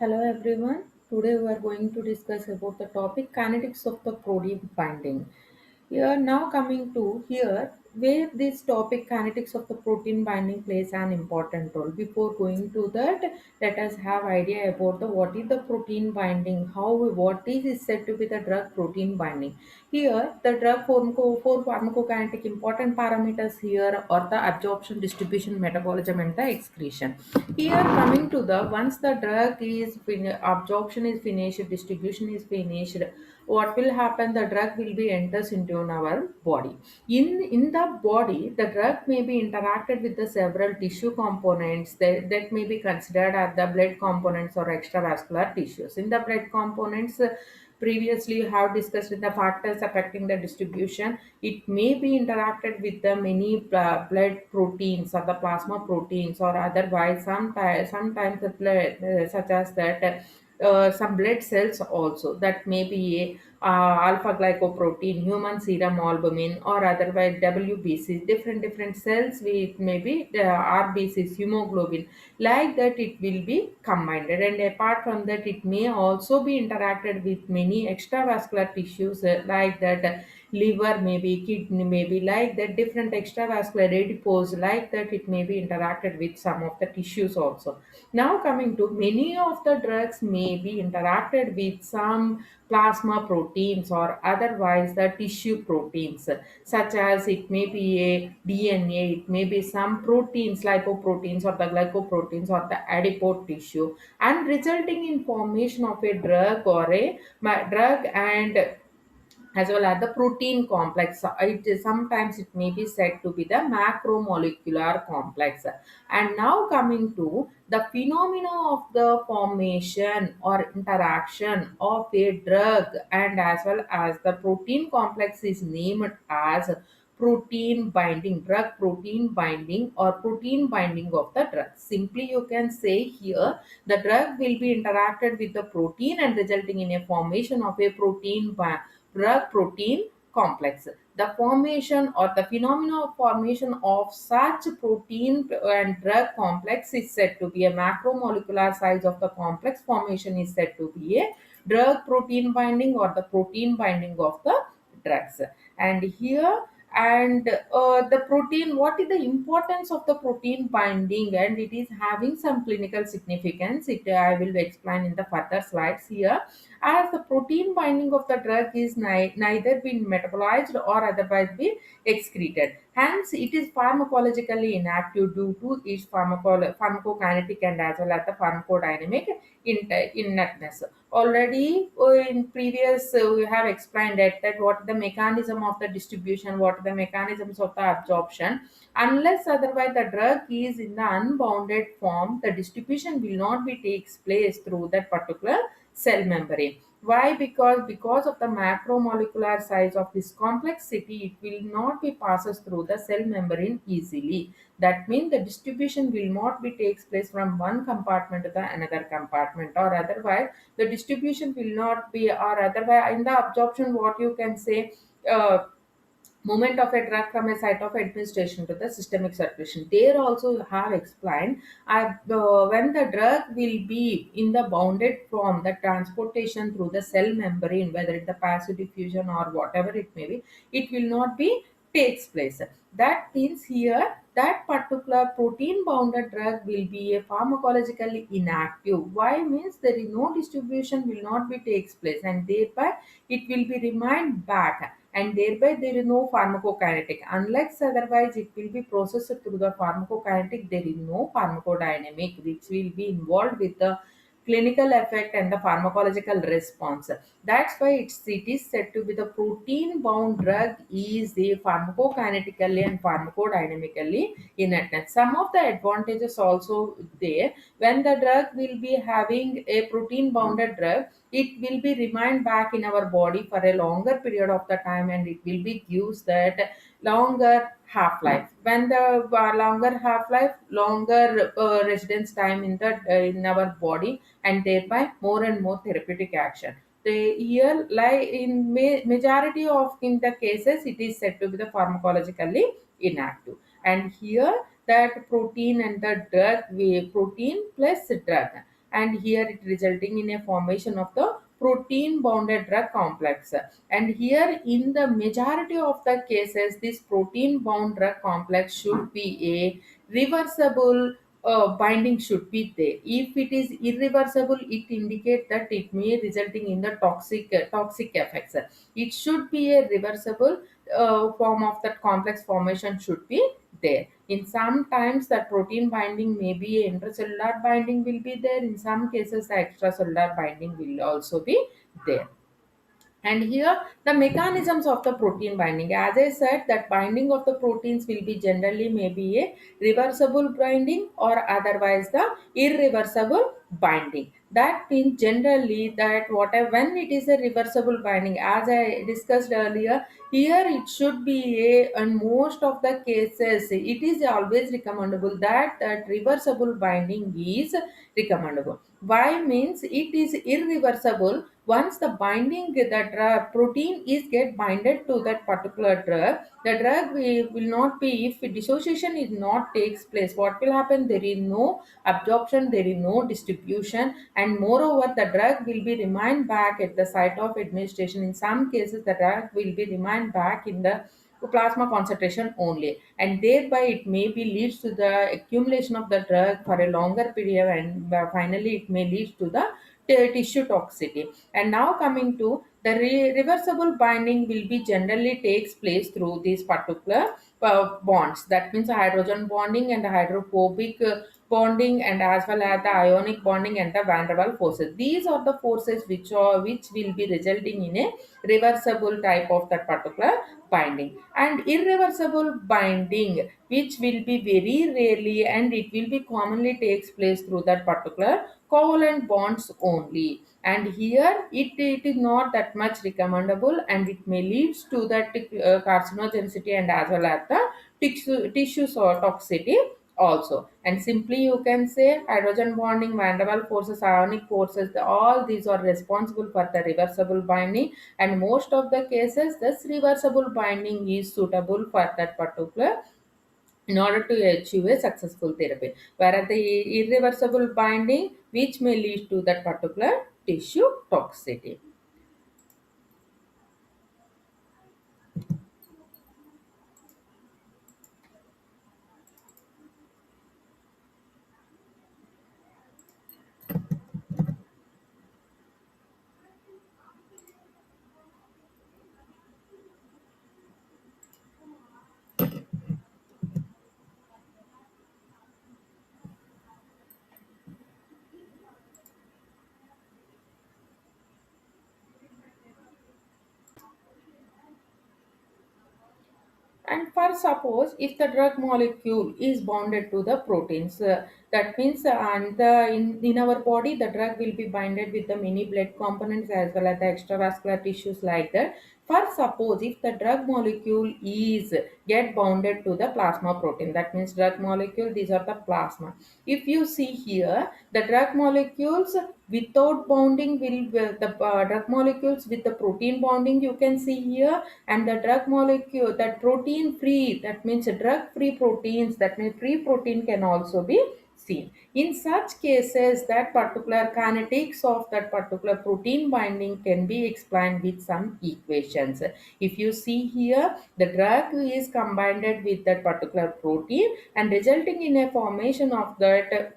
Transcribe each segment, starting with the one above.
Hello everyone. Today we are going to discuss about the topic kinetics of the protein binding. Here now coming to here where this topic kinetics of the protein binding plays an important role. Before going to that, let us have idea about the what is the protein binding, how what is said to be the drug protein binding. Here the drug for pharmacokinetic important parameters here are the absorption, distribution, metabolism and the excretion. Here coming to the once the drug is absorption is finished, distribution is finished, what will happen? The drug will be enters into our body. In the body, the drug may be interacted with the several tissue components that may be considered as the blood components or extravascular tissues. In the blood components, previously you have discussed the factors affecting the distribution. It may be interacted with the many blood proteins or the plasma proteins or otherwise sometimes the blood, such as that some blood cells also, that may be a alpha glycoprotein, human serum albumin, or otherwise WBCs, different cells with maybe the RBCs, hemoglobin, like that it will be combined. And apart from that, it may also be interacted with many extravascular tissues like that liver, maybe kidney, maybe like that different extravascular adipose, like that it may be interacted with some of the tissues also. Now coming to many of the drugs may be interacted with some plasma proteins or otherwise the tissue proteins, such as it may be a DNA, it may be some proteins, lipoproteins or the glycoproteins or the adipose tissue, and resulting in formation of a drug or a drug and as well as the protein complex. Sometimes it may be said to be the macromolecular complex. And now coming to the phenomena of the formation or interaction of a drug and as well as the protein complex is named as protein binding, drug protein binding or protein binding of the drug. Simply you can say here the drug will be interacted with the protein and resulting in a formation of a drug protein complex. The formation or the phenomena of formation of such protein and drug complex is said to be a macromolecular size of the complex formation is said to be a drug protein binding or the protein binding of the drugs. And here and the protein, what is the importance of the protein binding, and it is having some clinical significance. It I will explain in the further slides here. As the protein binding of the drug is neither been metabolized or otherwise be excreted, hence it is pharmacologically inactive due to its pharmacokinetic and as well as the pharmacodynamic inertness. Already in previous we have explained that what the mechanism of the distribution, what the mechanisms of the absorption. Unless otherwise the drug is in the unbounded form, the distribution will not be takes place through that particular cell membrane. Why? Because of the macromolecular size of this complexity, it will not be passes through the cell membrane easily. That means the distribution will not be takes place from one compartment to the another compartment, or otherwise the distribution will not be, or otherwise in the absorption, what you can say, movement of a drug from a site of administration to the systemic circulation. There also you have explained when the drug will be in the bounded form, the transportation through the cell membrane, whether it's the passive diffusion or whatever it may be, it will not be takes place. That means here that particular protein bounded drug will be a pharmacologically inactive. Why? Means there is no distribution will not be takes place, and thereby it will be remained back, and thereby there is no pharmacokinetic. Unless otherwise it will be processed through the pharmacokinetic, there is no pharmacodynamic which will be involved with the clinical effect and the pharmacological response. That's why it is said to be the protein bound drug is the pharmacokinetically and pharmacodynamically inert. Some of the advantages also there, when the drug will be having a protein bounded drug, it will be remain back in our body for a longer period of the time, and it will be gives that longer half life. When the longer half life, longer residence time in the in our body, and thereby more and more therapeutic action. The here lie in majority of in the cases it is said to be the pharmacologically inactive. And here that protein and the drug, we protein plus drug, and here it resulting in a formation of the protein bounded drug complex. And here in the majority of the cases this protein bound drug complex should be a reversible binding should be there. If it is irreversible, it indicates that it may resulting in the toxic effects. It should be a reversible form of that complex formation should be there. In some times that protein binding may be a intracellular binding will be there. In some cases the extracellular binding will also be there. And here the mechanisms of the protein binding, as I said, that binding of the proteins will be generally maybe a reversible binding or otherwise the irreversible binding. That means generally that whatever when it is a reversible binding, as I discussed earlier, here it should be a in most of the cases it is always recommendable that reversible binding is recommendable. Why means it is irreversible once the binding the drug protein is get binded to that particular drug, the drug will not be, if dissociation is not takes place, what will happen, there is no absorption, there is no distribution, and moreover the drug will be remain back at the site of administration. In some cases the drug will be remain back in the plasma concentration only, and thereby it may be leads to the accumulation of the drug for a longer period, and finally it may lead to the tissue toxicity. And now coming to the reversible binding will be generally takes place through these particular bonds. That means hydrogen bonding and hydrophobic bonding, and as well as the ionic bonding and the van der Waals forces. These are the forces which will be resulting in a reversible type of that particular binding. And irreversible binding, which will be very rarely and it will be commonly takes place through that particular covalent bonds only. And here it is not that much recommendable, and it may leads to that carcinogenicity and as well as the tissues or toxicity also. And simply you can say hydrogen bonding, van der Waals forces, ionic forces, all these are responsible for the reversible binding, and most of the cases this reversible binding is suitable for that particular in order to achieve a successful therapy, whereas the irreversible binding which may lead to that particular tissue toxicity. And for suppose if the drug molecule is bonded to the proteins, that means and in our body the drug will be binded with the many blood components as well as the extravascular tissues like that. For suppose if the drug molecule is get bounded to the plasma protein, that means drug molecule, these are the plasma. If you see here the drug molecules without bonding will the drug molecules with the protein bonding you can see here, and the drug molecule that protein free, that means drug free proteins, that means free protein can also be seen. In such cases that particular kinetics of that particular protein binding can be explained with some equations. If you see here the drug is combined with that particular protein and resulting in a formation of that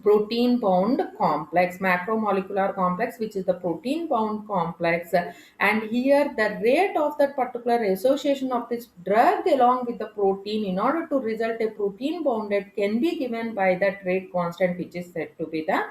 protein bound complex, macromolecular complex, which is the protein bound complex. And here the rate of that particular association of this drug along with the protein in order to result a protein bounded can be given by that rate constant, which is said to be the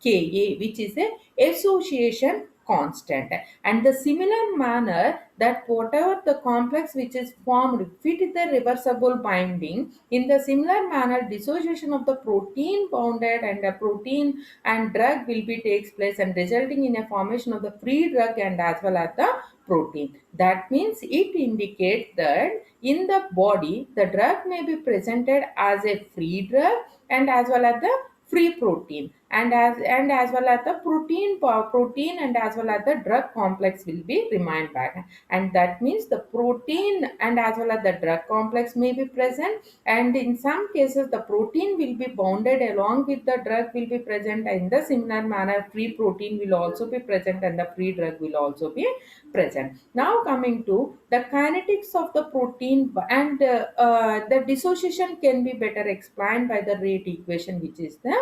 Ka, which is a association constant. And the similar manner that whatever the complex which is formed fit the reversible binding, in the similar manner dissociation of the protein bounded and a protein and drug will be takes place and resulting in a formation of the free drug and as well as the protein. That means it indicates that in the body the drug may be presented as a free drug and as well as the free protein, and as well as the protein and as well as the drug complex will be remain back, and that means the protein and as well as the drug complex may be present, and in some cases the protein will be bounded along with the drug will be present. In the similar manner, free protein will also be present and the free drug will also be present. Now coming to the kinetics of the protein, and the dissociation can be better explained by the rate equation, which is the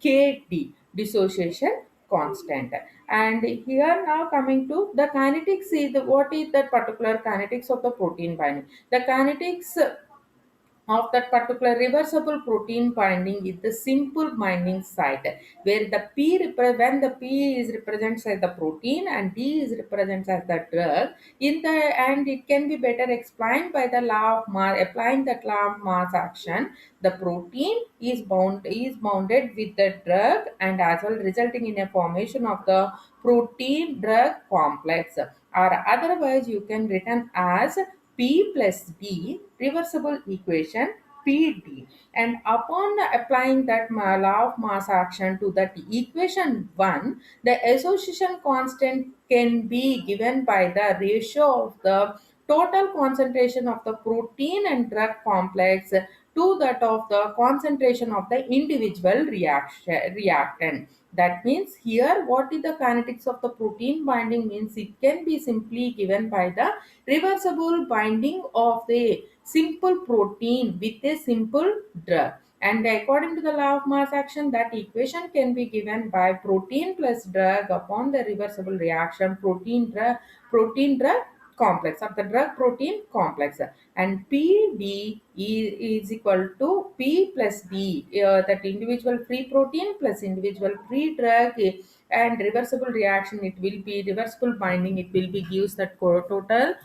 kd, dissociation constant. And here now coming to the kinetics, is what is that particular kinetics of the protein binding. The kinetics of that particular reversible protein binding is the simple binding site, where the when the P is represents as the protein and D is represents as the drug in the, and it can be better explained by the law of mass. Applying that law of mass action, the protein is bounded with the drug and as well resulting in a formation of the protein drug complex, or otherwise you can written as P plus D reversible equation PD. And upon applying that law of mass action to that equation 1, the association constant can be given by the ratio of the total concentration of the protein and drug complex to that of the concentration of the individual reactant. That means here what is the kinetics of the protein binding means, it can be simply given by the reversible binding of the simple protein with a simple drug. And according to the law of mass action, that equation can be given by protein plus drug upon the reversible reaction protein drug complex of the drug protein complex, and PD is equal to P plus D, that individual free protein plus individual free drug, and reversible reaction, it will be reversible binding, it will be gives that total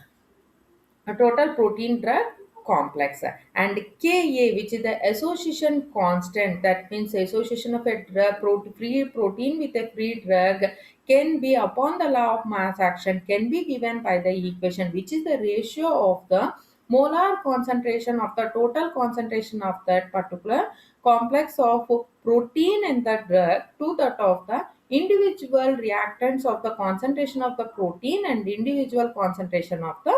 protein drug complex. And Ka, which is the association constant, that means association of a free protein with a free drug, can be upon the law of mass action can be given by the equation, which is the ratio of the molar concentration of the total concentration of that particular complex of protein and the drug to that of the individual reactants of the concentration of the protein and individual concentration of the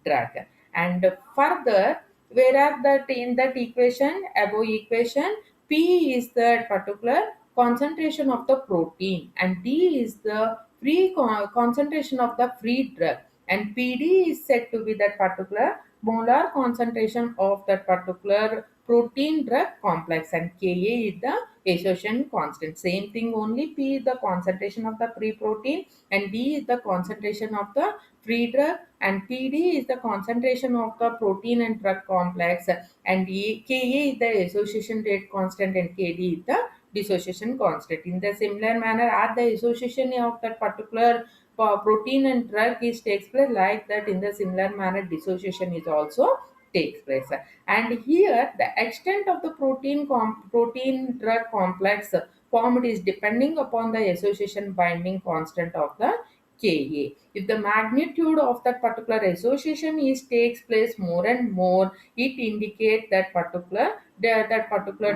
drug. And further, whereas that in that equation, above equation, P is the particular concentration of the protein and D is the free concentration of the free drug, and PD is said to be that particular molar concentration of that particular protein drug complex, and Ka is the association constant. Same thing, only P is the concentration of the free protein and D is the concentration of the free drug, and PD is the concentration of the protein and drug complex, and Ka is the association rate constant and Kd is the dissociation constant. In the similar manner, as the association of that particular protein and drug is takes place, like that in the similar manner dissociation is also takes place. And here the extent of the protein drug complex formed is depending upon the association binding constant of the Ka. If the magnitude of that particular association is takes place more and more, it indicates that particular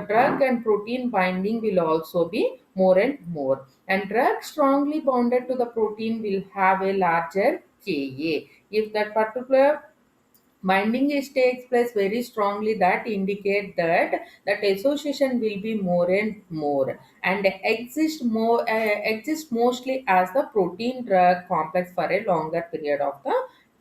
drug and protein binding will also be more and more. And drug strongly bonded to the protein will have a larger Ka. If that particular binding is takes place very strongly, that indicate that association will be more and more, and exist mostly as the protein drug complex for a longer period of the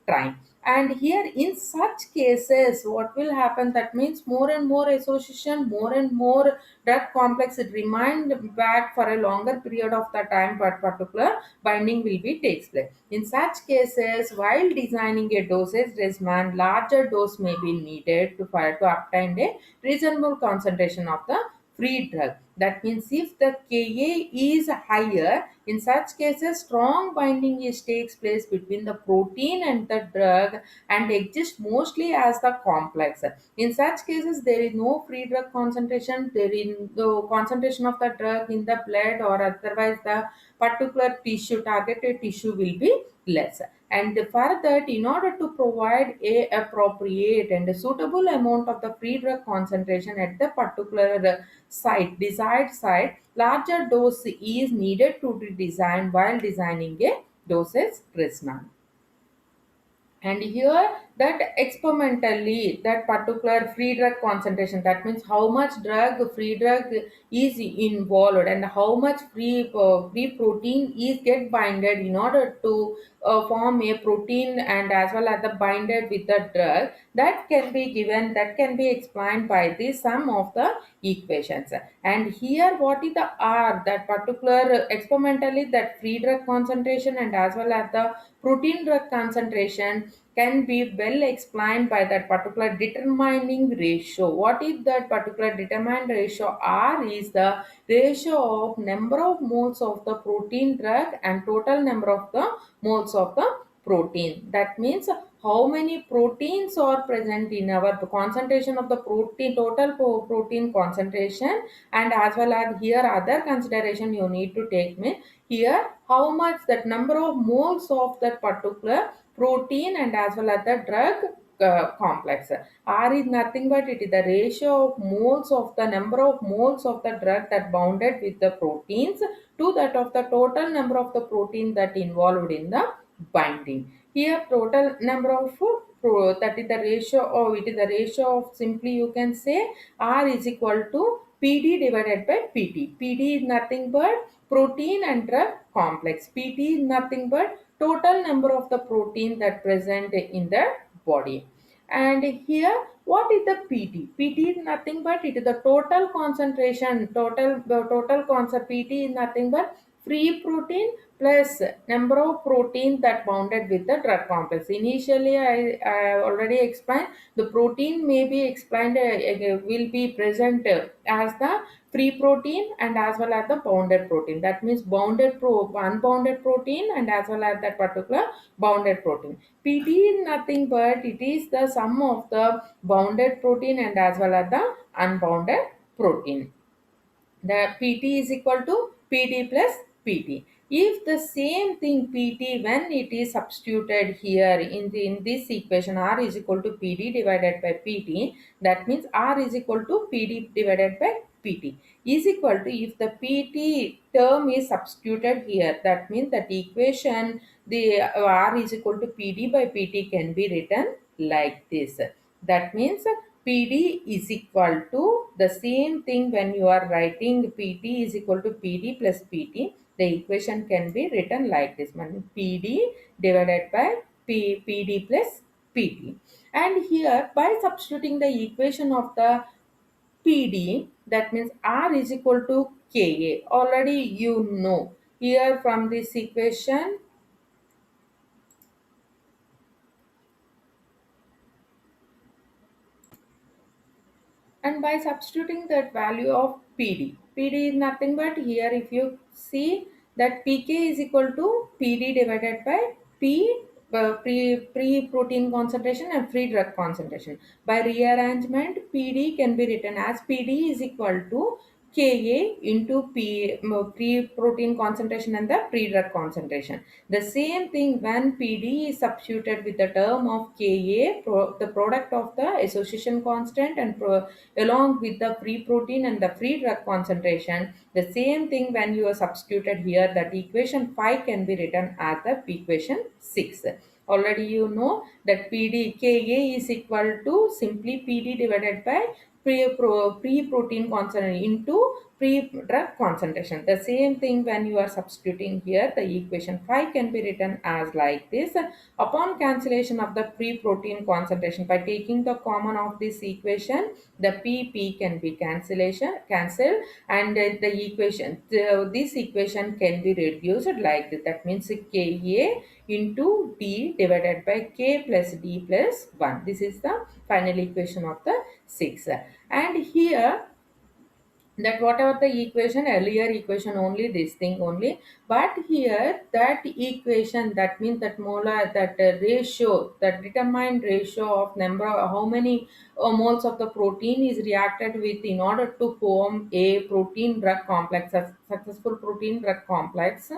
time. And here in such cases what will happen, that means more and more association, more and more drug complex it remain back for a longer period of the time, but particular binding will be takes place. In such cases, while designing a dosage regimen, larger dose may be needed to obtain a reasonable concentration of the free drug. That means if the Ka is higher, in such cases strong binding is takes place between the protein and the drug and exists mostly as the complex. In such cases, there is no free drug concentration, there is no concentration of the drug in the blood or otherwise the particular tissue, targeted tissue will be less. And for that, in order to provide a appropriate and suitable amount of the free drug concentration at the particular site, desired site, larger dose is needed to be designed while designing a dosage regimen. And here that experimentally that particular free drug concentration, that means how much free drug is involved and how much free protein is get binded in order to form a protein, and as well as the binded with the drug, that can be given, that can be explained by the sum of the equations. And here what is the R, that particular experimentally that free drug concentration and as well as the protein drug concentration can be well explained by that particular determining ratio. What is that particular determined ratio? R is the ratio of number of moles of the protein drug and total number of the moles of the protein. That means how many proteins are present in our concentration of the protein, total protein concentration, and as well as here other consideration you need to take me here, how much that number of moles of that particular protein and as well as the drug complex. R is nothing but it is the ratio of moles of the number of moles of the drug that bounded with the proteins to that of the total number of the protein that involved in the binding. Here total number of that is the ratio, or it is the ratio of, simply you can say R is equal to PD divided by PT. PD is nothing but protein and drug complex. PT is nothing but total number of the protein that present in the body. And here what is the PT? PT is nothing but it is the total concentration, total concept. PT is nothing but free protein plus number of protein that bounded with the drug complex. Initially I already explained the protein may be explained will be present as the free protein and as well as the bounded protein. That means unbounded protein and as well as that particular bounded protein. PT is nothing but it is the sum of the bounded protein and as well as the unbounded protein. The PT is equal to PD plus PT. If the same thing PT, when it is substituted here in this equation, R is equal to PD divided by PT, that means R is equal to PD divided by PT is equal to, if the PT term is substituted here, that means that equation, the R is equal to PD by PT can be written like this. That means PD is equal to the same thing. When you are writing PT is equal to PD plus PT, the equation can be written like this one: PD divided by PD plus PT. And here by substituting the equation of the PD, that means R is equal to Ka. Already you know here from this equation. And by substituting that value of PD is nothing but, here if you see that PK is equal to PD divided by pre protein concentration and free drug concentration. By rearrangement, PD can be written as PD is equal to Ka into pre protein concentration and the pre drug concentration. The same thing when PD is substituted with the term of Ka, the product of the association constant and along with the free protein and the free drug concentration. The same thing when you are substituted here, that equation 5 can be written as the equation 6. Already you know that PD Ka is equal to simply PD divided by pre-protein concentration into pre-drug concentration. The same thing when you are substituting here, the equation 5 can be written as like this. Upon cancellation of the pre-protein concentration, by taking the common of this equation, the PP can be cancelled, and this equation can be reduced like this. That means Ka into D divided by K plus D plus 1. This is the final equation of the 6. And here that whatever the equation, earlier equation only, this thing only, but here that equation, that means that molar, that ratio, that determined ratio of number of how many moles of the protein is reacted with in order to form a protein drug complex, a successful protein drug complex.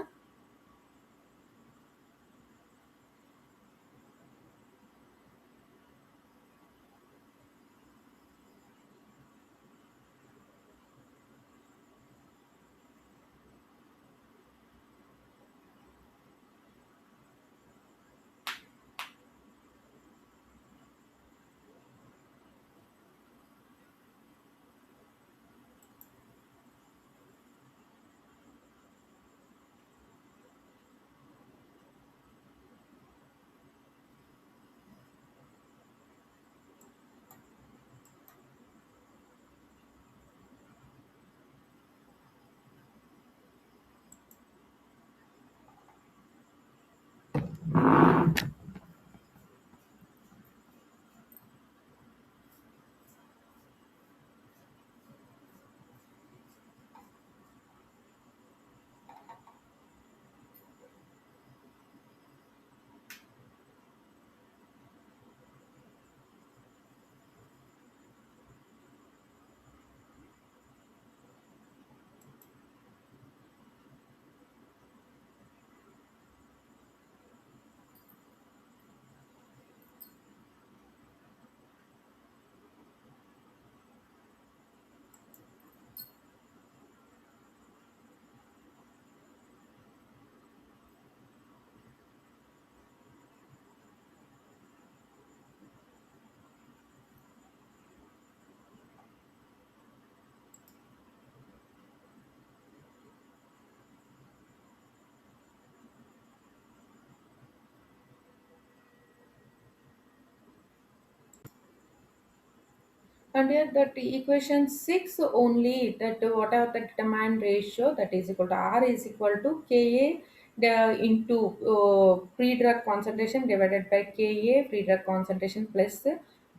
And here that equation 6 only, that whatever the determined ratio, that is equal to R is equal to Ka into pre-drug concentration divided by Ka pre-drug concentration plus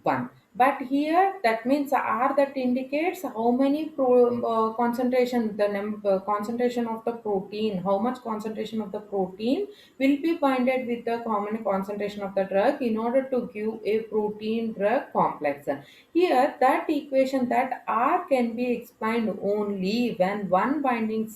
1. But here that means R, that indicates how many concentration, the concentration of the protein, how much concentration of the protein will be binded with the common concentration of the drug in order to give a protein drug complex. Here, that equation, that R can be explained only when only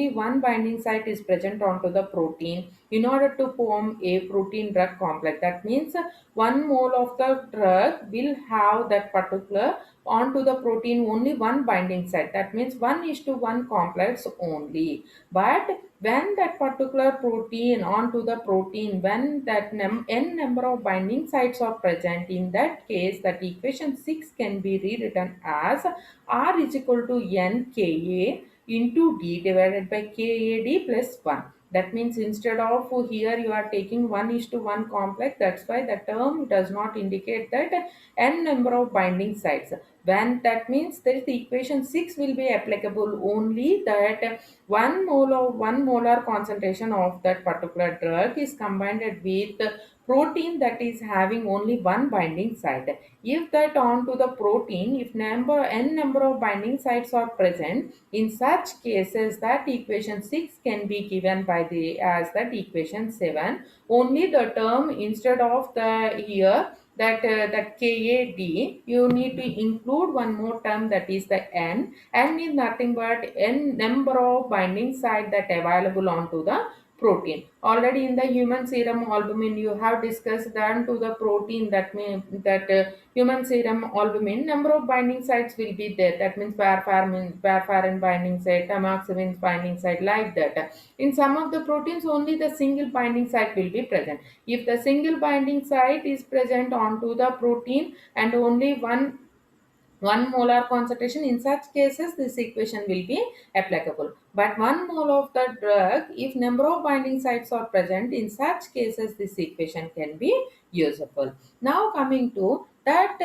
one binding site is present onto the protein in order to form a protein drug complex. That means 1 mole of the drug will have that particular onto the protein only one binding site. That means 1:1 complex only. But when that particular protein onto the protein, when that n number of binding sites are present, in that case that equation 6 can be rewritten as R is equal to nKa into D divided by KAD plus 1. That means instead of here you are taking 1:1 complex, that's why the term does not indicate that n number of binding sites. When that means that the equation 6 will be applicable only that 1 molar concentration of that particular drug is combined with protein that is having only one binding site. If that onto the protein, if n number of binding sites are present, in such cases that equation 6 can be given by the as that equation 7. Only the term instead of the here that KAD, you need to include one more term, that is the N is nothing but n number of binding site that available onto the protein. Already in the human serum albumin you have discussed that to the protein, that means that human serum albumin number of binding sites will be there. That means warfarin binding site, tamoxifen binding site, like that. In some of the proteins only the single binding site will be present. If the single binding site is present onto the protein and only one molar concentration, in such cases this equation will be applicable. But 1 mole of the drug, if number of binding sites are present, in such cases this equation can be usable. Now coming to that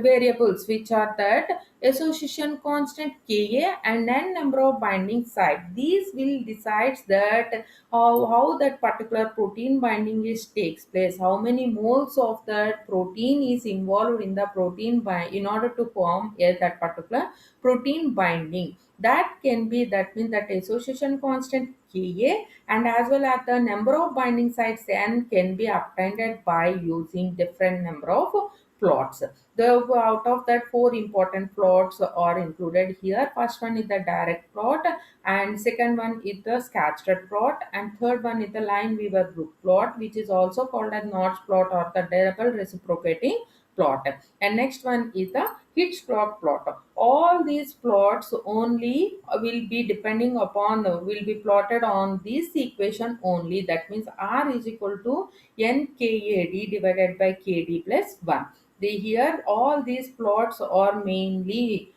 variables, which are that association constant Ka and n number of binding site, these will decide that how that particular protein binding is takes place, how many moles of that protein is involved in the protein in order to form that particular protein binding. That can be, that means that association constant Ka and as well as the number of binding sites n can be obtained by using different number of plots. The out of that, four important plots are included here. First one is the direct plot, and second one is the scattered plot, and third one is the Lineweaver-Brook plot, which is also called as Notch plot or the double reciprocating plot. And next one is the Hitchcock plot. All these plots only will be depending upon, will be plotted on this equation only. That means R is equal to NKAD divided by KD plus 1. They here all these plots are mainly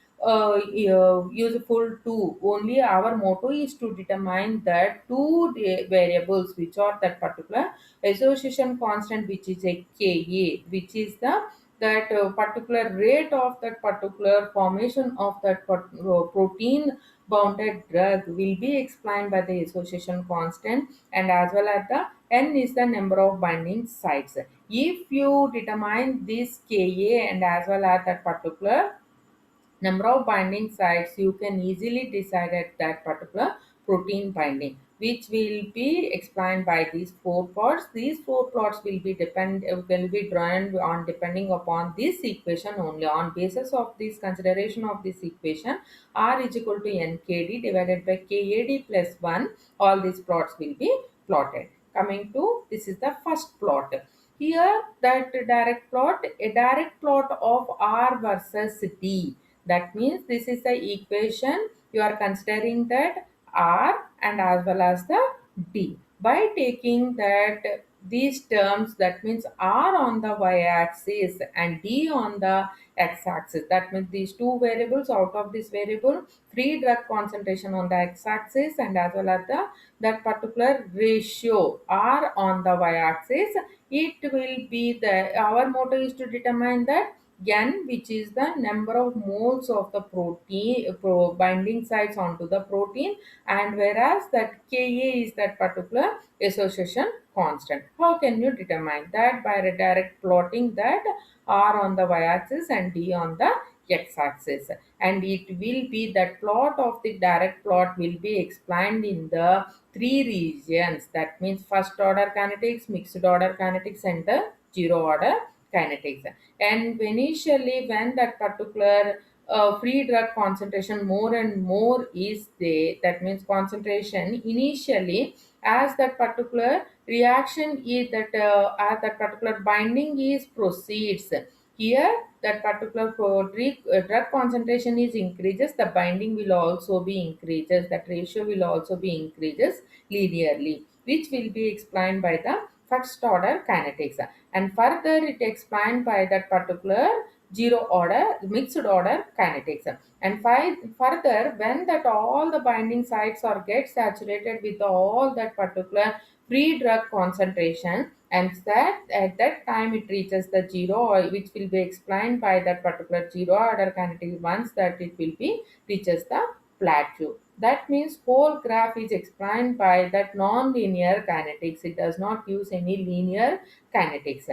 useful to, only our motto is to determine that two variables, which are that particular association constant, which is a Ka, which is the that particular rate of that particular formation of that protein bounded drug will be explained by the association constant, and as well as the n is the number of binding sites. If you determine this Ka and as well as that particular number of binding sites, you can easily decide at that particular protein binding, which will be explained by these four plots. These four plots will be drawn on depending upon this equation only. On basis of this consideration of this equation, R is equal to NKD divided by KAD plus 1. All these plots will be plotted. Coming to this is the first plot. Here that a direct plot of R versus D. That means this is the equation you are considering that R and as well as the D. By taking that these terms, that means R on the y-axis and D on the x-axis. That means these two variables, out of this variable, free drug concentration on the x-axis and as well as the that particular ratio R on the y-axis. It will be the our motto is to determine that N, which is the number of moles of the protein binding sites onto the protein, and whereas that Ka is that particular association constant. How can you determine that? By direct plotting that R on the y-axis and D on the x-axis, and it will be that plot of the direct plot will be explained in the three regions. That means first order kinetics, mixed order kinetics, and the zero order kinetics. And initially when that particular free drug concentration more and more is there, that means concentration initially as that particular reaction is that as that particular binding is proceeds, here that particular drug concentration is increases, the binding will also be increases, that ratio will also be increases linearly, which will be explained by the first order kinetics, and further it explained by that particular zero order mixed order kinetics. And further when that all the binding sites are get saturated with all that particular free drug concentration, and that at that time it reaches the zero, which will be explained by that particular zero order kinetic once that it will be reaches the plateau. That means whole graph is explained by that non-linear kinetics. It does not use any linear kinetics.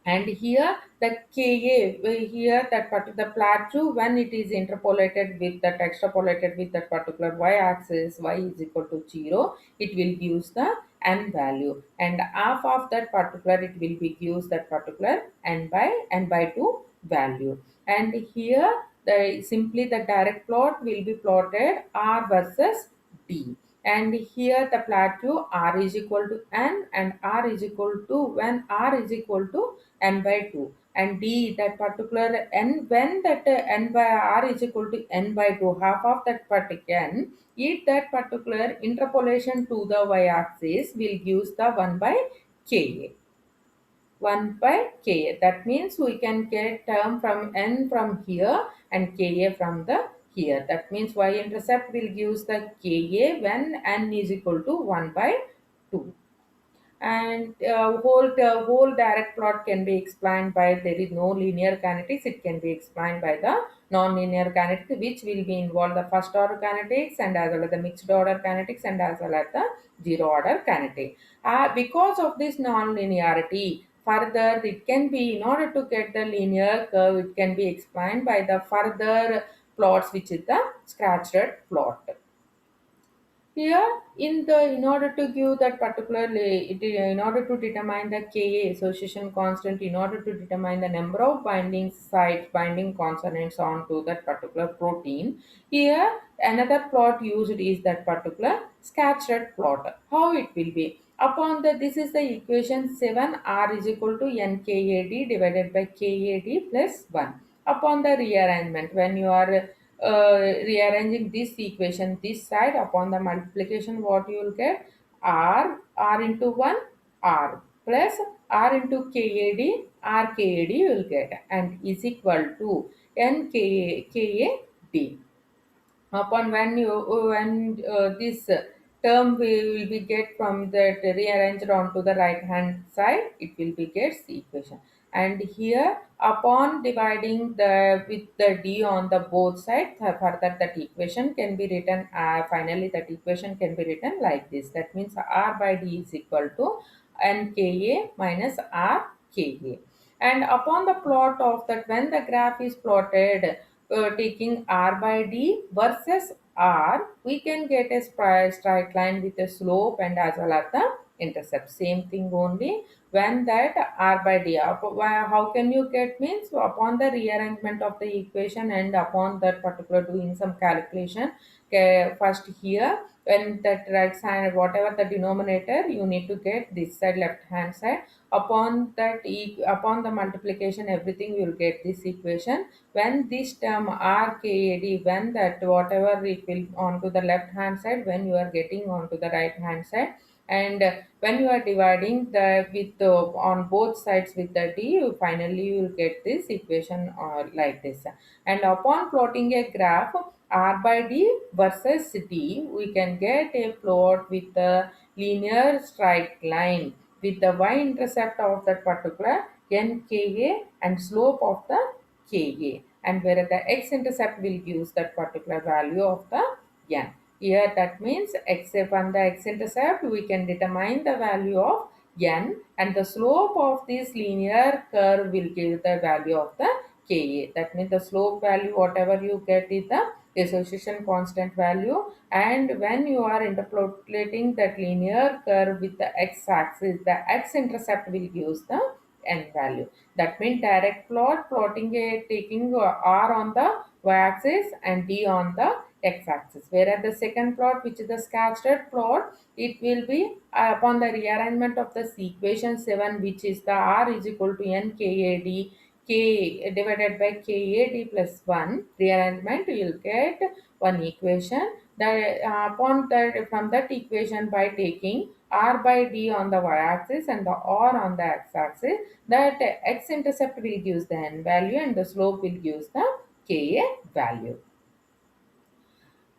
And here the Ka, here that particular plateau when it is interpolated with that extrapolated with that particular y-axis, y is equal to 0, it will use the n value, and half of that particular it will be gives that particular n by 2 value. And here the simply the direct plot will be plotted R versus D, and here the plateau R is equal to n and R is equal to when R is equal to n by 2, and D that particular n when that n by R is equal to n by 2, half of that particular n, if that particular interpolation to the y-axis will gives the 1 by Ka, 1 by Ka. That means we can get term from n from here and Ka from the here. That means y-intercept will gives the Ka when n is equal to 1 by 2. And whole direct plot can be explained by there is no linear kinetics. It can be explained by the non-linear kinetics, which will be involved the first order kinetics and as well as the mixed order kinetics and as well as the zero order kinetic. Because of this non-linearity, further it can be in order to get the linear curve, it can be explained by the further plots, which is the scratched plot. Here, in order to give that particularly, in order to determine the Ka association constant, in order to determine the number of binding sites, binding consonants onto that particular protein, here another plot used is that particular scattered plot. How it will be? Upon the this is the equation 7, R is equal to NKAD divided by KAD plus 1. Upon the rearrangement, when you are rearranging this equation this side, upon the multiplication what you will get, r into 1 R plus R into KAD, RKAD you will get, and is equal to NKAD. Upon when this term will be get from that rearranged onto the right hand side, it will be gets the equation. and here upon dividing the with the d on the both sides, further that equation can be written, finally that equation can be written like this. That means r by d is equal to nka minus rka. And upon the plot of that, when the graph is plotted taking r by d versus r, we can get a straight line with a slope and as well as the intercept. Same thing only when that r by d. How can you get means upon the rearrangement of the equation and upon that particular doing some calculation. Okay, first here when that right side whatever the denominator, you need to get this side left hand side. Upon that upon the multiplication everything you will get this equation. When this term rkad, when that whatever it will onto the left hand side, when you are getting onto the right hand side, and when you are dividing the with on both sides with the d, you finally you will get this equation like this. And upon plotting a graph r by d versus d, we can get a plot with a linear straight line with the y-intercept of that particular nka and slope of the ka, and where the x-intercept will use that particular value of the n. Here that means except on the x-intercept we can determine the value of n, and the slope of this linear curve will give the value of the ka. That means the slope value whatever you get is the association constant value, and when you are interpolating that linear curve with the x-axis, the x-intercept will use the n value. That means direct plotting a taking r on the y-axis and d on the x-axis. Whereas the second plot, which is the scattered plot, it will be upon the rearrangement of the equation 7, which is the r is equal to nkad k divided by kad plus 1 rearrangement, you will get one equation. The upon that, from that equation, by taking r by d on the y-axis and the r on the x-axis, that x-intercept will give the n value and the slope will give the ka value.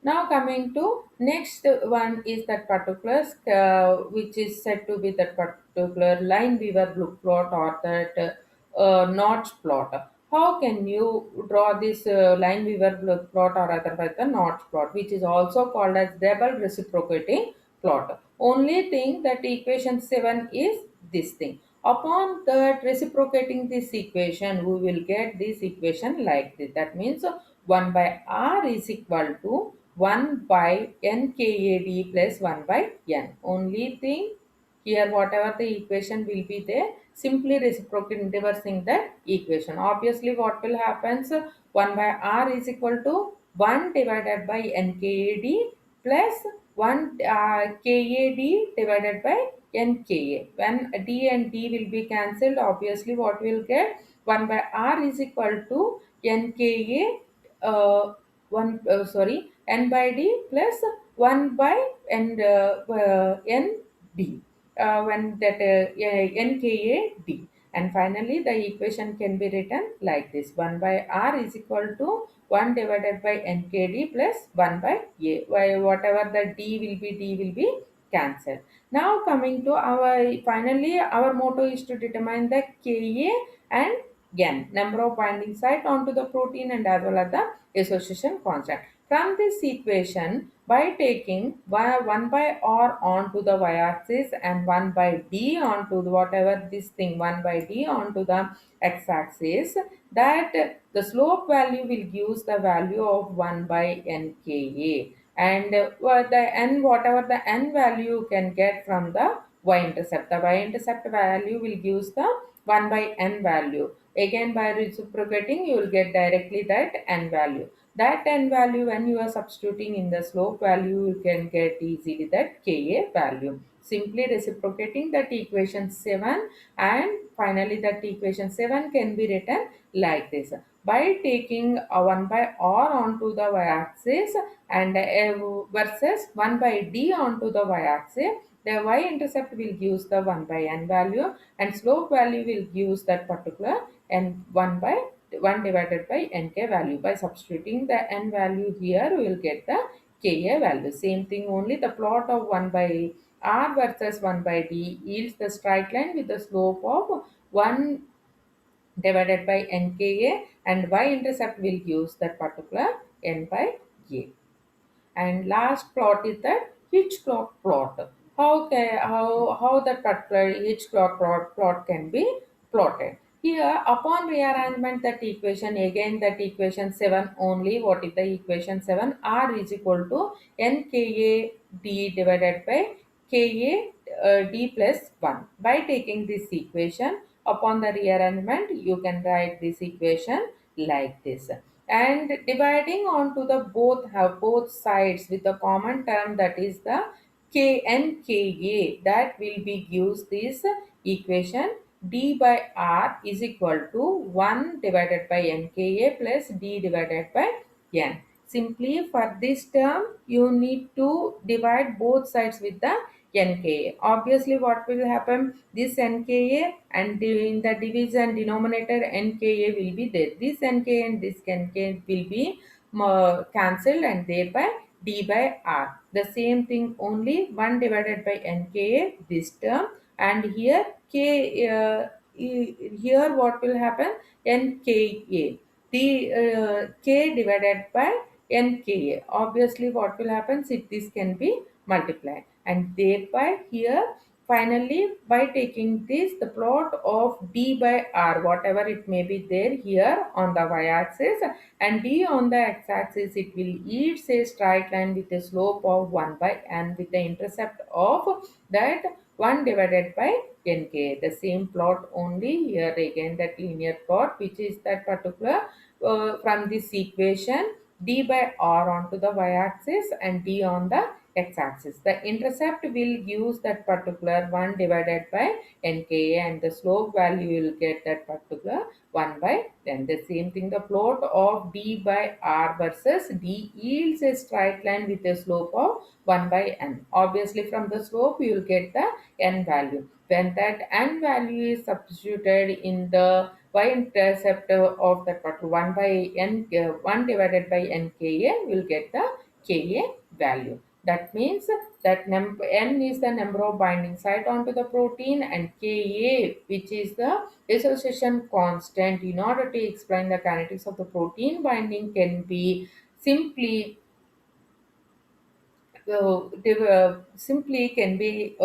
Now coming to next one is that particular which is said to be that particular line weaver blue plot or that notch plot. How can you draw this line weaver blue plot or otherwise the notch plot, which is also called as double reciprocating plot? Only thing that equation 7 is this thing. Upon that reciprocating this equation, we will get this equation like this. That means 1 by r is equal to 1 by nkad plus 1 by n. Only thing here whatever the equation will be there, simply reciprocating reversing that equation. Obviously what will happen, so 1 by r is equal to 1 divided by nkad plus 1 kad divided by nka. When d and d will be cancelled, obviously what will get, 1 by r is equal to nka uh, 1 sorry n by d plus 1 by n d, when that nka d, and finally the equation can be written like this: 1 by r is equal to 1 divided by nkd plus 1 by a. Whatever the d will be cancelled. Now coming to our, finally our motto is to determine the ka and n, number of binding site onto the protein and as well as the association constant. From this equation, by taking 1 by r onto the y-axis and 1 by d onto the whatever this thing 1 by d onto the x-axis, that the slope value will give the value of 1 by nka, and the n whatever the n value you can get from the y-intercept. The y-intercept value will give the 1 by n value. Again by reciprocating you will get directly that n value. That n value when you are substituting in the slope value, you can get easily that ka value. Simply reciprocating that equation 7, and finally that equation 7 can be written like this: by taking 1 by r onto the y-axis and versus 1 by d onto the y-axis, the y-intercept will give the 1 by n value and slope value will give that particular n 1 by 1 divided by nk value. By substituting the n value here, we will get the ka value. Same thing only, the plot of 1 by r versus 1 by d yields the straight line with the slope of 1 divided by nka, and y-intercept will use that particular n by a. And last plot is the Hitchcock plot. How that particular Hitchcock plot can be plotted. Here, upon rearrangement that equation, again that equation 7 only. What is the equation 7? R is equal to nka d divided by ka d plus 1. By taking this equation, upon the rearrangement, you can write this equation like this, and dividing onto the both have both sides with a common term, that is the k n k a, that will be gives this equation d by r is equal to 1 divided by nka plus d divided by n. Simply for this term you need to divide both sides with the nka. Obviously what will happen, this nka and in the division denominator nka will be there. This nka and this nka will be cancelled, and thereby d by r. The same thing only, 1 divided by nka this term, and here k here what will happen, nka, the k divided by nka. Obviously what will happen, if this can be multiplied, and thereby here finally by taking this, the plot of d by r, whatever it may be there here on the y-axis and d on the x-axis, it will yields a straight line with a slope of 1 by n with the intercept of that 1 divided by nk. The same plot only here, again that linear plot, which is that particular from this equation d by r onto the y-axis and d on the x-axis. The intercept will use that particular 1 divided by nka, and the slope value will get that particular 1 by 10. The same thing, the plot of d by r versus d yields a straight line with a slope of 1 by n. Obviously from the slope you will get the n value. When that n value is substituted in the y-intercept of that particular 1 by n, 1 divided by nka, will get the ka value. That means that n is the number of binding site onto the protein, and Ka, which is the dissociation constant. In order to explain the kinetics of the protein binding, can be simply simply can be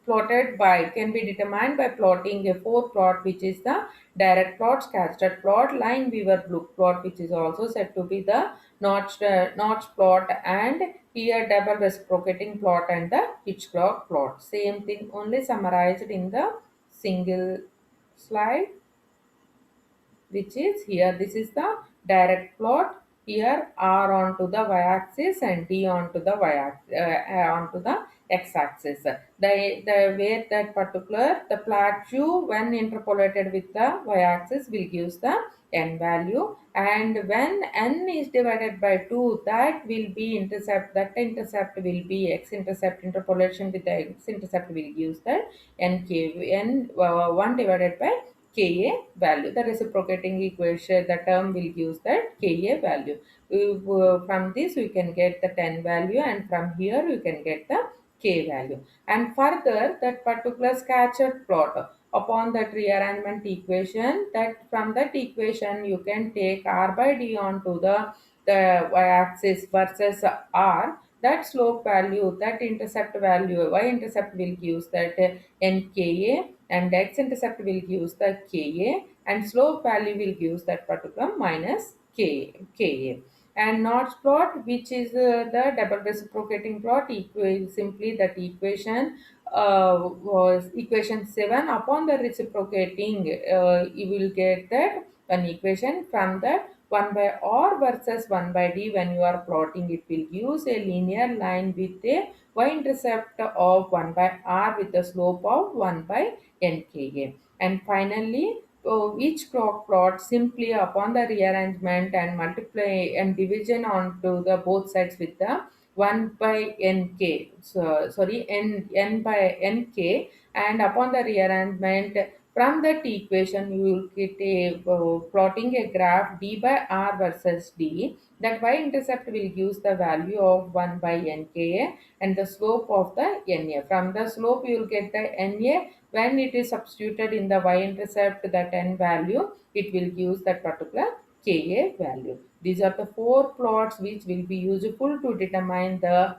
plotted by, can be determined by plotting a four plot, which is the direct plot, scattered plot, line weaver plot, which is also said to be the notch plot, and here double reciprocating plot and the Hitchcock plot. Same thing only summarized in the single slide, which is here. This is the direct plot. Here r onto the y-axis and d onto the onto the x-axis. The where that particular the plateau when interpolated with the y-axis will give the n value, and when n is divided by 2, that will be intercept, that intercept will be x-intercept, interpolation with the x-intercept will give the n 1 divided by Ka value. The reciprocating equation, the term will use that Ka value. From this we can get the 10 value, and from here you can get the K value. And further, that particular scattered plot upon that rearrangement equation, that from that equation you can take r by d onto the y-axis versus r, that slope value, that intercept value, y-intercept will use that nka, and x-intercept will use the ka, and slope value will use that particular minus ka. And Notch plot, which is the double reciprocating plot, simply that equation was equation 7. Upon the reciprocating, you will get that an equation from that 1 by r versus 1 by d. When you are plotting, it will use a linear line with a y-intercept of 1 by r with a slope of 1 by nka. And finally, each clock plot simply upon the rearrangement and multiply and division onto the both sides with the 1 by nk, so sorry, n by nk, and upon the rearrangement from that equation you will get a plotting a graph d by r versus d, that y-intercept will use the value of 1 by nka and the slope of the na. From the slope you will get the na When it is substituted in the y-intercept, that n value, it will give that particular Ka value. These are the four plots which will be useful to determine the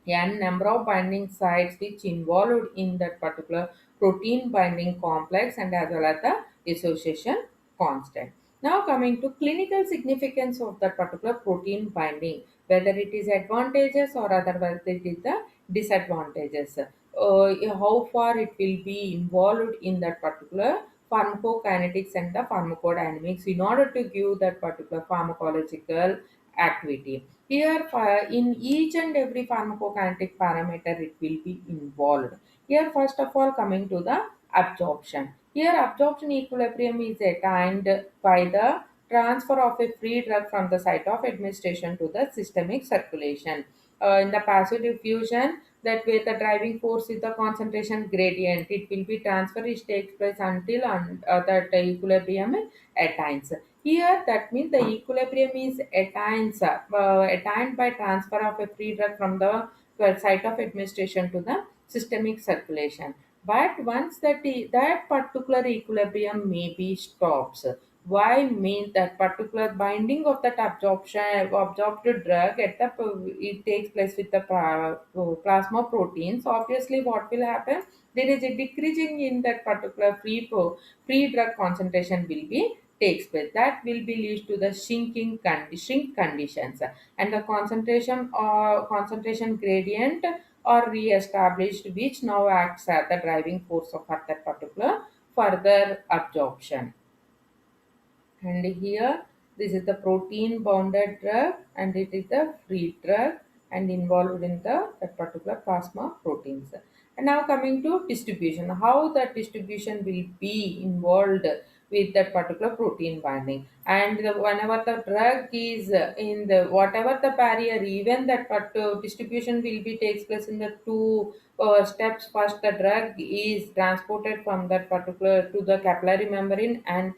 n number of binding sites which involved in that particular protein binding complex and as well as the dissociation constant. Now coming to clinical significance of that particular protein binding, whether it is advantages or otherwise it is the disadvantages. How far it will be involved in that particular pharmacokinetics and the pharmacodynamics in order to give that particular pharmacological activity. Here, in each and every pharmacokinetic parameter, it will be involved. Here, first of all, coming to the absorption. Here, absorption equilibrium is attained by the transfer of a free drug from the site of administration to the systemic circulation. In the passive diffusion, that where the driving force is the concentration gradient, it will be transfer which takes place until that equilibrium attains. Here, that means the equilibrium is attained by transfer of a free drug from the site of administration to the systemic circulation. But once that particular equilibrium maybe stops. Why means that particular binding of that absorbed drug at the it takes place with the plasma proteins. Obviously, what will happen? There is a decreasing in that particular free drug concentration will be takes place. That will be leads to the shrink conditions, and the concentration gradient are re-established, which now acts as the driving force of that particular further absorption. And here this is the protein bounded drug and it is the free drug and involved in the that particular plasma proteins. And now coming to distribution, how that distribution will be involved with that particular protein binding. And whenever the drug is in the whatever the barrier, even that distribution will be takes place in the two steps. First, the drug is transported from that particular to the capillary membrane, and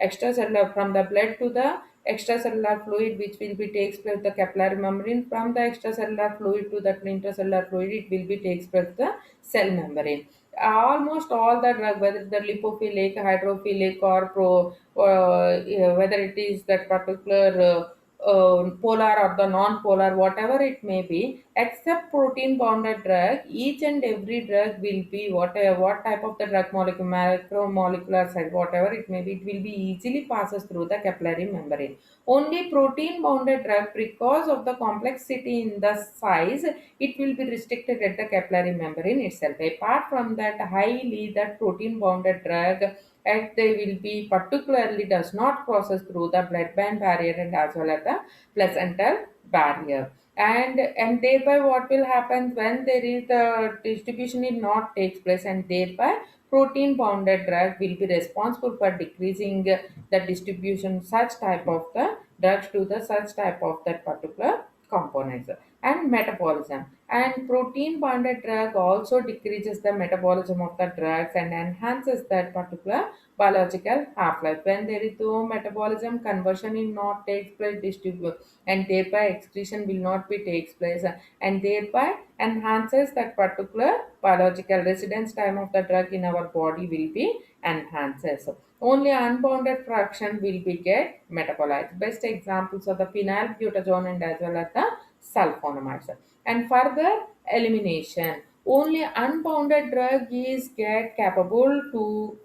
extracellular from the blood to the extracellular fluid, which will be takes place the capillary membrane. From the extracellular fluid to the intracellular fluid, it will be takes place the cell membrane. Almost all the drug, whether the lipophilic, hydrophilic, or whether it is that particular polar or the non-polar, whatever it may be, except protein-bounded drug, each and every drug will be what type of the drug molecule, macromolecular side, whatever it may be, it will be easily passes through the capillary membrane. Only protein-bounded drug, because of the complexity in the size, it will be restricted at the capillary membrane itself. Apart from that, highly that protein-bounded drug and they will be particularly does not crosses through the blood-brain barrier and as well as the placental barrier. And thereby what will happen when there is the distribution is not takes place, and thereby protein bounded drug will be responsible for decreasing the distribution such type of the drugs to the such type of that particular components. And metabolism, and protein bonded drug also decreases the metabolism of the drugs and enhances that particular biological half-life. When there is no metabolism, conversion is not takes place, distribute, and thereby excretion will not be takes place, and thereby enhances that particular biological residence time of the drug in our body will be enhances. Only unbounded fraction will be get metabolized. Best examples are the phenylbutazone and as well as the sulfonamides. And further elimination, only unbounded drug is get capable to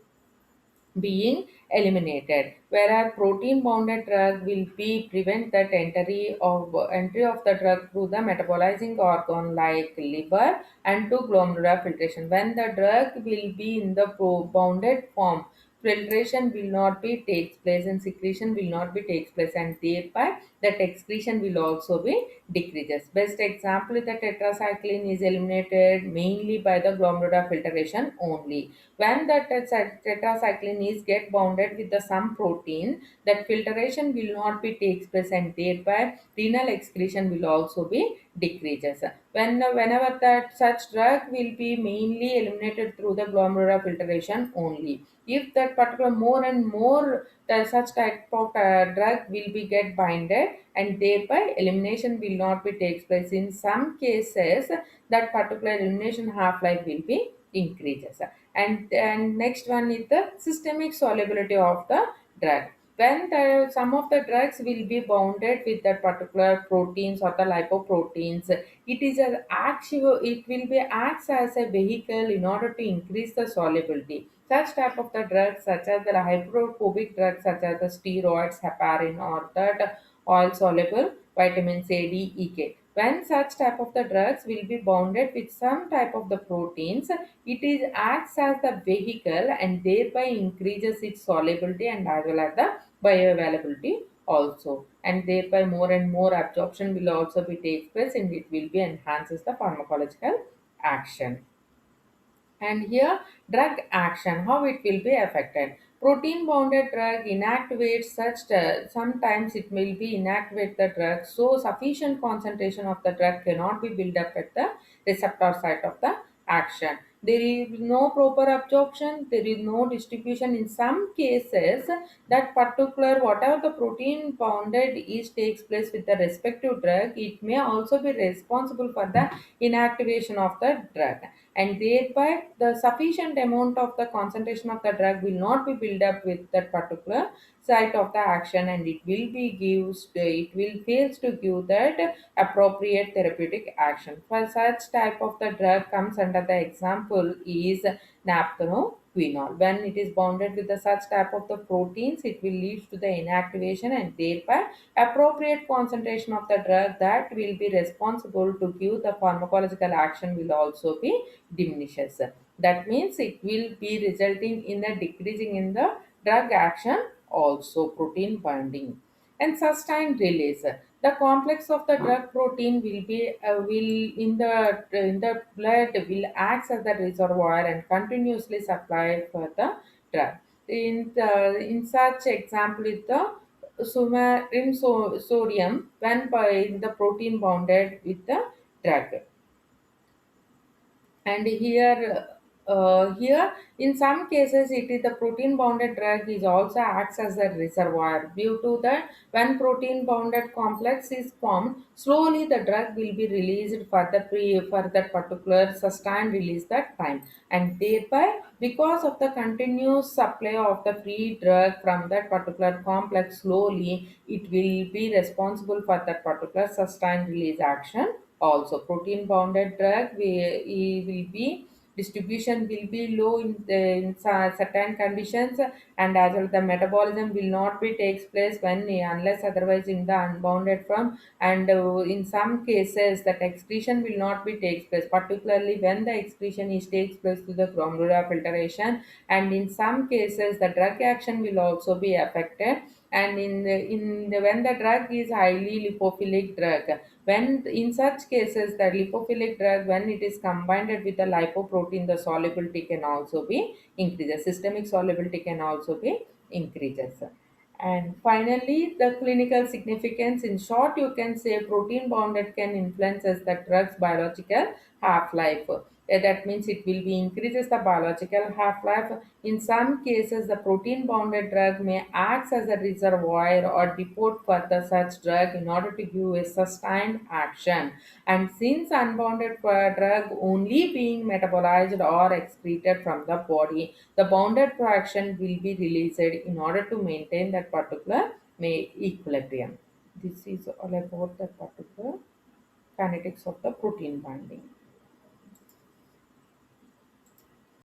being eliminated, whereas protein bounded drug will be prevent that entry of the drug through the metabolizing organ like liver and to glomerular filtration. When the drug will be in the bounded form, filtration will not be takes place and secretion will not be takes place, and thereby that excretion will also be decreases. Best example is the tetracycline is eliminated mainly by the glomerular filtration only. When the tetracycline is get bounded with the some protein, that filtration will not be takes place, and thereby renal excretion will also be decreases. Whenever that such drug will be mainly eliminated through the glomerular filtration only. If that particular more and more such type of drug will be get binded, and thereby elimination will not be takes place. In some cases, that particular elimination half life will be increases. And next one is the systemic solubility of the drug. When some of the drugs will be bounded with that particular proteins or the lipoproteins, it is an actual, it will be acts as a vehicle in order to increase the solubility. Such type of the drugs, such as the hydrophobic drugs, such as the steroids, heparin, or that oil soluble vitamins A, D, E, K. When such type of the drugs will be bounded with some type of the proteins, it is acts as the vehicle and thereby increases its solubility and as well as the bioavailability also, and thereby more and more absorption will also be take place and it will be enhances the pharmacological action. And here, drug action, how it will be affected. Protein bounded drug inactivates such, sometimes it will be inactivate the drug, so sufficient concentration of the drug cannot be built up at the receptor site of the action. There is no proper absorption, there is no distribution. In some cases, that particular whatever the protein bounded is takes place with the respective drug, it may also be responsible for the inactivation of the drug, and thereby the sufficient amount of the concentration of the drug will not be built up with that particular site of the action, and it will be gives, it will fails to give that appropriate therapeutic action. For such type of the drug comes under the example is naphthalene. When it is bounded with the such type of the proteins, it will lead to the inactivation, and thereby appropriate concentration of the drug that will be responsible to give the pharmacological action will also be diminishes. That means it will be resulting in a decreasing in the drug action, also protein binding and sustained release. The complex of the drug protein will in the blood will act as the reservoir and continuously supply for the drug. In such example is the sodium when by the protein bounded with the drug. And here in some cases it is the protein bounded drug is also acts as a reservoir. Due to that, when protein bounded complex is formed, slowly the drug will be released for that particular sustained release that time, and thereby because of the continuous supply of the free drug from that particular complex, slowly it will be responsible for that particular sustained release action. Also, protein bounded drug will be distribution will be low in certain conditions, and as well the metabolism will not be takes place when unless otherwise in the unbounded form, and in some cases that excretion will not be takes place, particularly when the excretion is takes place through the glomerular filtration, and in some cases the drug action will also be affected. And when the drug is highly lipophilic drug, when in such cases the lipophilic drug when it is combined with the lipoprotein, the solubility can also be increases, systemic solubility can also be increases. And finally, the clinical significance, in short you can say protein bounded can influence as the drug's biological half life. That means it will be increases the biological half life. In some cases, the protein bounded drug may act as a reservoir or depot for the such drug in order to give a sustained action. And since unbounded drug only being metabolized or excreted from the body, the bounded fraction will be released in order to maintain that particular equilibrium. This is all about that particular kinetics of the protein binding.